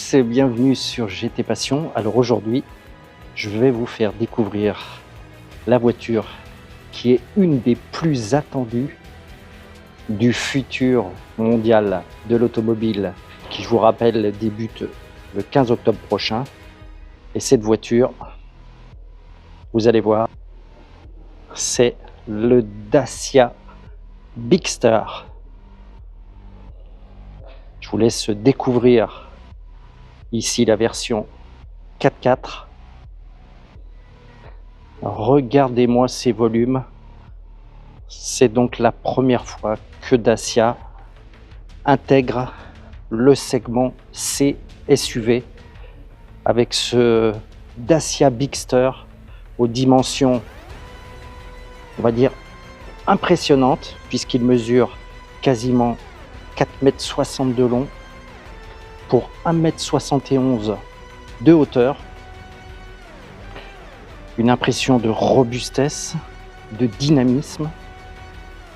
tous et bienvenue sur GT Passion. Alors aujourd'hui, je vais vous faire découvrir la voiture qui est une des plus attendues du futur mondial de l'automobile qui, je vous rappelle, débute le 15 octobre prochain. Et cette voiture, vous allez voir, c'est le Dacia Bigster. Je vous laisse découvrir ici la version 4x4. Regardez-moi ces volumes. C'est donc la première fois que Dacia intègre le segment C SUV avec ce Dacia Bigster aux dimensions, on va dire, impressionnantes, puisqu'il mesure quasiment 4,60 m de long pour 1,71 m de hauteur. Une impression de robustesse, de dynamisme.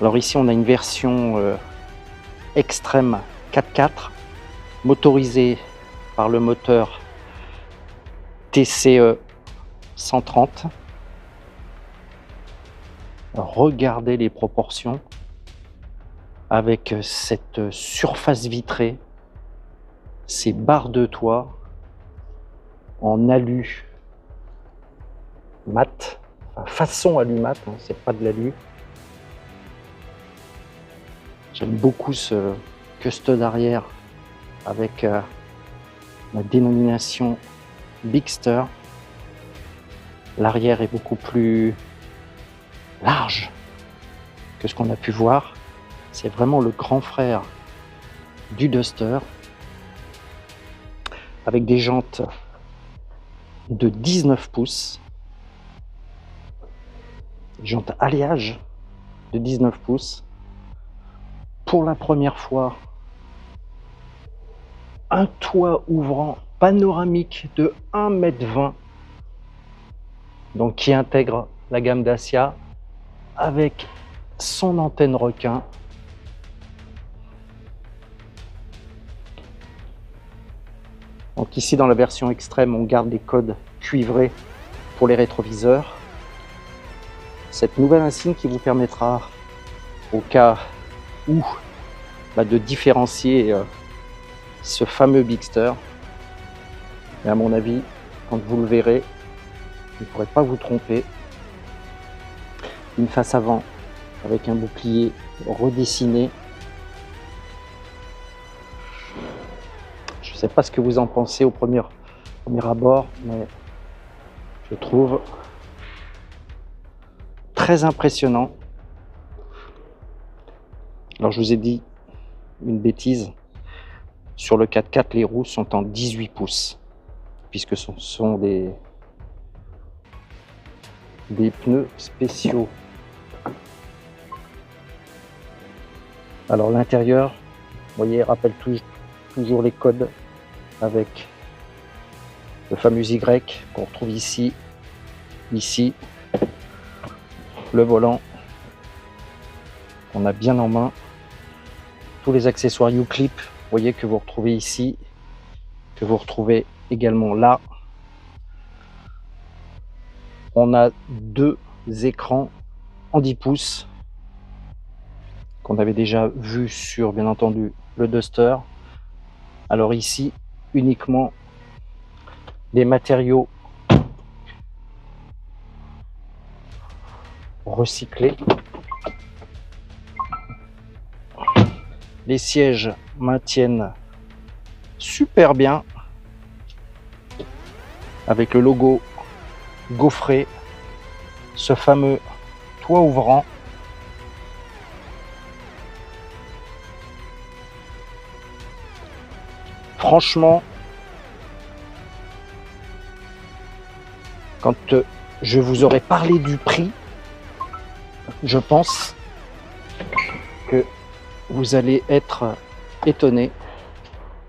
Alors ici on a une version extrême 4x4 motorisée par le moteur TCE 130. Regardez les proportions avec cette surface vitrée, ces barres de toit en alu mat, enfin, façon alu mat, hein, c'est pas de l'alu. J'aime beaucoup ce custom arrière avec la dénomination Bigster. L'arrière est beaucoup plus large que ce qu'on a pu voir. C'est vraiment le grand frère du Duster, avec des jantes de 19 pouces, jantes alliage de 19 pouces. Pour la première fois, un toit ouvrant panoramique de 1,20 m, donc qui intègre la gamme Dacia avec son antenne requin. Donc ici dans la version extrême, on garde les codes cuivrés pour les rétroviseurs. Cette nouvelle insigne qui vous permettra, au cas où, de différencier ce fameux Bigster. Et à mon avis, quand vous le verrez, vous ne pourrez pas vous tromper. Une face avant avec un bouclier redessiné. Je ne sais pas ce que vous en pensez au premier abord, mais je trouve très impressionnant. Alors je vous ai dit une bêtise, sur le 4x4 les roues sont en 18 pouces, puisque ce sont des pneus spéciaux. Alors l'intérieur, vous voyez, rappelle toujours les codes avec le fameux Y qu'on retrouve ici, le volant qu'on a bien en main, tous les accessoires U-Clip, vous voyez, que vous retrouvez ici, que vous retrouvez également là. On a deux écrans en 10 pouces qu'on avait déjà vu sur, bien entendu, le Duster. Alors ici, uniquement des matériaux recyclés. Les sièges maintiennent super bien avec le logo gaufré, ce fameux toit ouvrant. Franchement, quand je vous aurais parlé du prix, je pense que vous allez être étonné,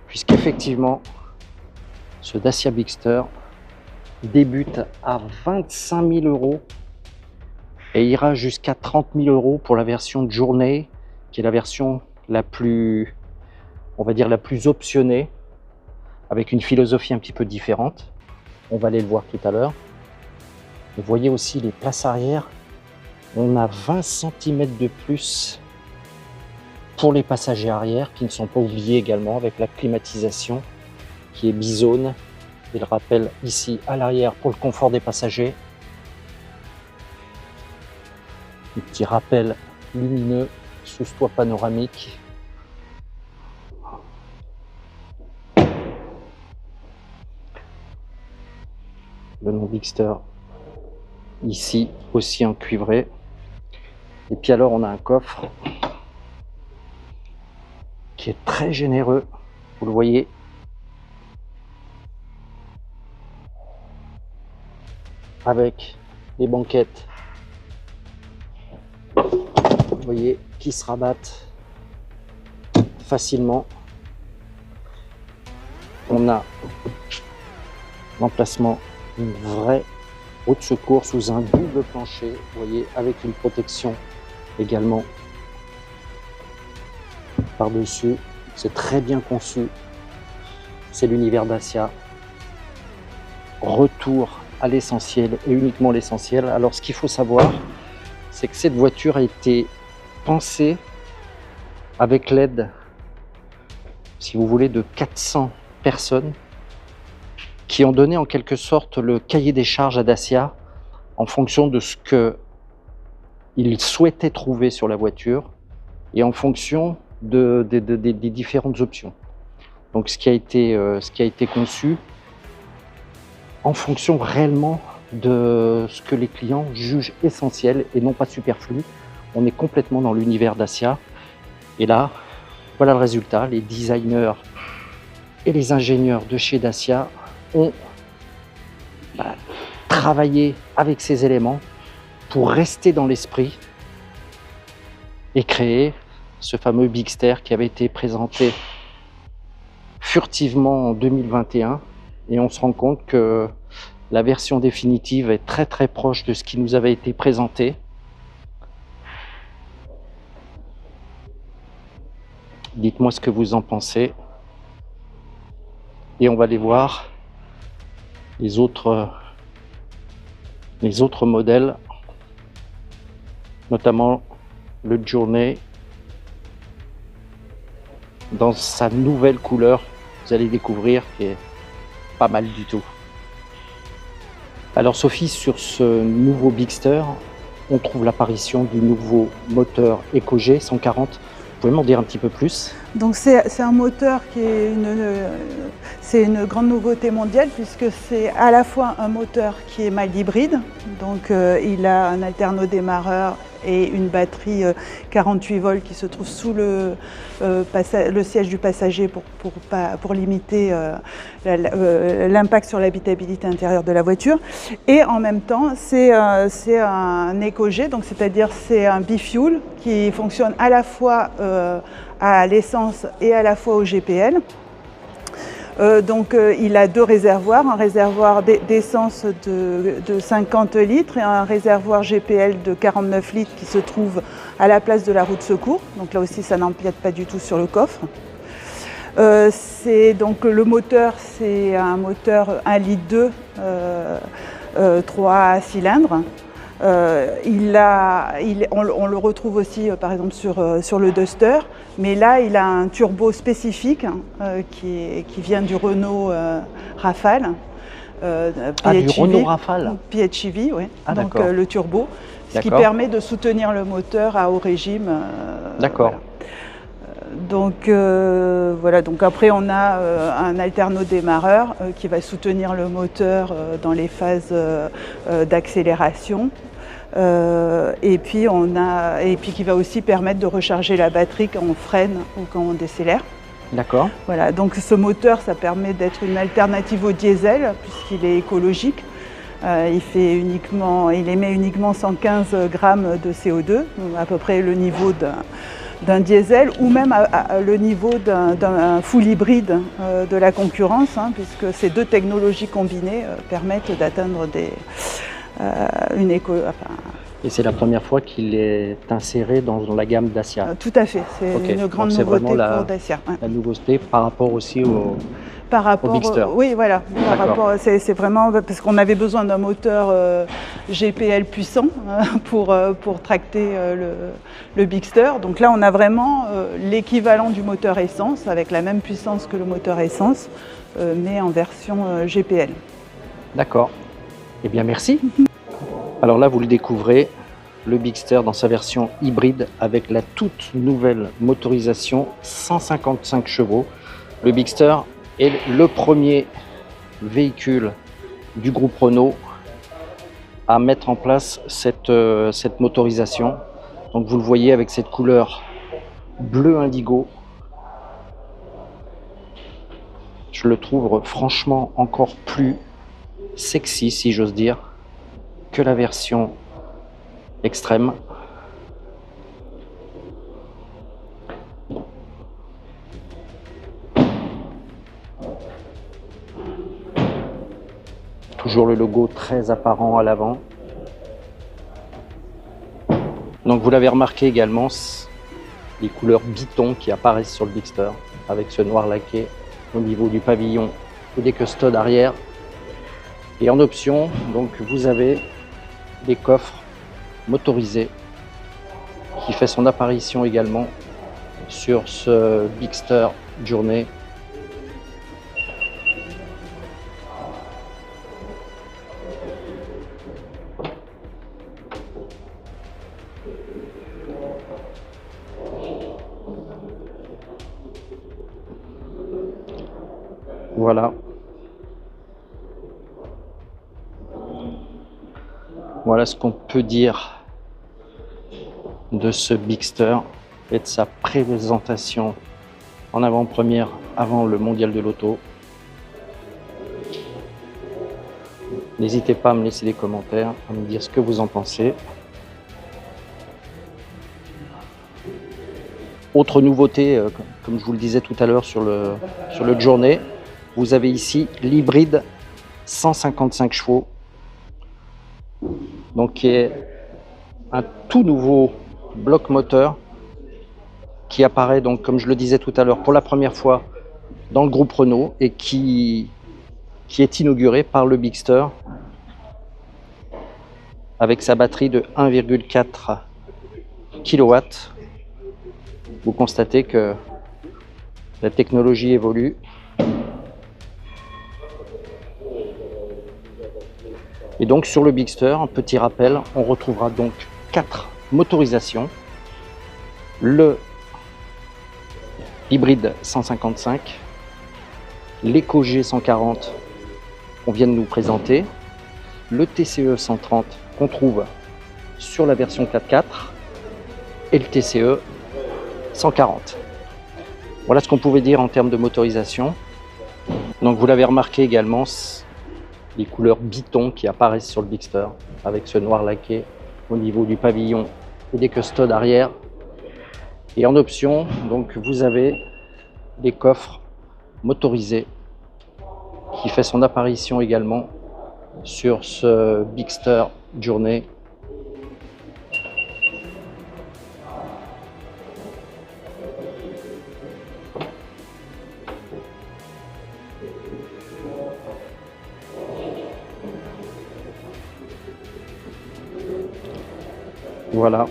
puisqu'effectivement, ce Dacia Bigster débute à 25 000 € et ira jusqu'à 30 000 € pour la version de journée, qui est la version la plus, on va dire, la plus optionnée, avec une philosophie un petit peu différente. On va aller le voir tout à l'heure. Vous voyez aussi les places arrière. On a 20 cm de plus pour les passagers arrière qui ne sont pas oubliés également avec la climatisation qui est bisone. Et le rappel ici à l'arrière pour le confort des passagers. Un petit rappel lumineux sous toit panoramique. Le nom Bigster ici aussi en cuivré. Et puis alors on a un coffre qui est très généreux, vous le voyez. Avec des banquettes, vous voyez, qui se rabattent facilement. On a l'emplacement d'une vraie roue de secours sous un double plancher, vous voyez, avec une protection également par-dessus. C'est très bien conçu. C'est l'univers Dacia. Retour à l'essentiel et uniquement l'essentiel. Alors ce qu'il faut savoir, c'est que cette voiture a été pensée avec l'aide, si vous voulez, de 400 personnes qui ont donné en quelque sorte le cahier des charges à Dacia en fonction de ce qu'ils souhaitaient trouver sur la voiture et en fonction des différentes options. Donc ce qui a été conçu en fonction réellement de ce que les clients jugent essentiel et non pas superflu. On est complètement dans l'univers Dacia. Et là, voilà le résultat. Les designers et les ingénieurs de chez Dacia ont travaillé avec ces éléments pour rester dans l'esprit et créer ce fameux Bigster qui avait été présenté furtivement en 2021. Et on se rend compte que la version définitive est très très proche de ce qui nous avait été présenté. Dites-moi ce que vous en pensez. Et on va aller voir les autres modèles, notamment le Journey dans sa nouvelle couleur. Vous allez découvrir qui est pas mal du tout. Alors Sophie, sur ce nouveau Bigster, on trouve l'apparition du nouveau moteur EcoG 140. Vous pouvez m'en dire un petit peu plus? Donc c'est un moteur qui est une grande nouveauté mondiale puisque c'est à la fois un moteur qui est mild hybride, donc il a un alternodémarreur et une batterie 48 volts qui se trouve sous le siège du passager pour limiter l'impact sur l'habitabilité intérieure de la voiture. Et en même temps, c'est un EcoG, donc c'est-à-dire c'est un bifuel qui fonctionne à la fois à l'essence et à la fois au GPL. Il a deux réservoirs, un réservoir d'essence de 50 litres et un réservoir GPL de 49 litres qui se trouve à la place de la roue de secours. Donc là aussi, ça n'empiète pas du tout sur le coffre. Donc le moteur, c'est un moteur 1,2 litre 3 cylindres. On le retrouve aussi par exemple sur le Duster, mais là il a un turbo spécifique qui vient du Renault Rafale. Du Renault Rafale PHEV, oui. Donc le turbo, ce qui permet de soutenir le moteur à haut régime. D'accord. Voilà. Donc après on a un alternodémarreur qui va soutenir le moteur dans les phases d'accélération. Et puis qui va aussi permettre de recharger la batterie quand on freine ou quand on décélère. D'accord. Voilà, donc ce moteur, ça permet d'être une alternative au diesel puisqu'il est écologique. Il émet uniquement 115 grammes de CO2, à peu près le niveau d'un diesel ou même le niveau d'un full hybride de la concurrence, puisque ces deux technologies combinées permettent d'atteindre Et c'est la première fois qu'il est inséré dans la gamme Dacia? Tout à fait, c'est une grande nouveauté pour Dacia. La nouveauté par rapport aussi par rapport au Bigster. Oui, voilà. Par rapport, c'est vraiment parce qu'on avait besoin d'un moteur GPL puissant pour tracter le Bigster. Donc là, on a vraiment l'équivalent du moteur essence avec la même puissance que le moteur essence, mais en version GPL. D'accord. Eh bien, merci. Alors là, vous le découvrez, le Bigster dans sa version hybride avec la toute nouvelle motorisation 155 chevaux. Le Bigster est le premier véhicule du groupe Renault à mettre en place cette motorisation. Donc vous le voyez avec cette couleur bleu indigo. Je le trouve franchement encore plus sexy, si j'ose dire, que la version extrême. Toujours le logo très apparent à l'avant. Donc vous l'avez remarqué également, les couleurs biton qui apparaissent sur le Bigster avec ce noir laqué au niveau du pavillon et des custodes arrière. Et en option, donc vous avez des coffres motorisés qui fait son apparition également sur ce Bigster Journey. Voilà. Voilà ce qu'on peut dire de ce Bigster et de sa présentation en avant-première avant le mondial de l'auto. N'hésitez pas à me laisser des commentaires, à me dire ce que vous en pensez. Autre nouveauté, comme je vous le disais tout à l'heure sur le Journey, vous avez ici l'hybride 155 chevaux, donc qui est un tout nouveau bloc moteur qui apparaît, donc comme je le disais tout à l'heure, pour la première fois dans le groupe Renault et qui est inauguré par le Bigster avec sa batterie de 1,4 kW. Vous constatez que la technologie évolue. Et donc sur le Bigster, un petit rappel, on retrouvera donc 4 motorisations. Le hybride 155, l'Eco G 140 qu'on vient de nous présenter, le TCE 130 qu'on trouve sur la version 4x4 et le TCE 140. Voilà ce qu'on pouvait dire en termes de motorisation. Donc vous l'avez remarqué également, les couleurs biton qui apparaissent sur le Bigster avec ce noir laqué au niveau du pavillon et des custodes arrière. Et en option, donc vous avez des coffres motorisés qui fait son apparition également sur ce Bigster Journey. Voilà.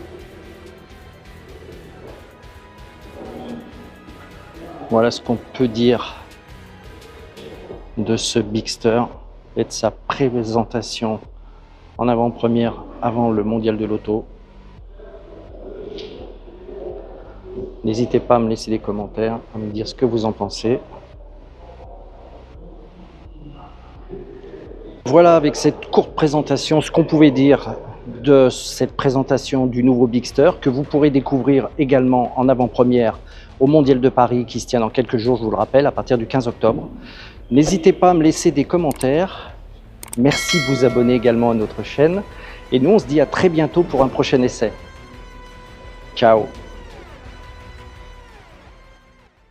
Voilà ce qu'on peut dire de ce Bigster et de sa présentation en avant-première avant le mondial de l'auto. N'hésitez pas à me laisser des commentaires, à me dire ce que vous en pensez. Voilà, avec cette courte présentation, ce qu'on pouvait dire de cette présentation du nouveau Bigster, que vous pourrez découvrir également en avant-première au Mondial de Paris qui se tient dans quelques jours, je vous le rappelle, à partir du 15 octobre. N'hésitez pas à me laisser des commentaires. Merci de vous abonner également à notre chaîne. Et nous, on se dit à très bientôt pour un prochain essai. Ciao!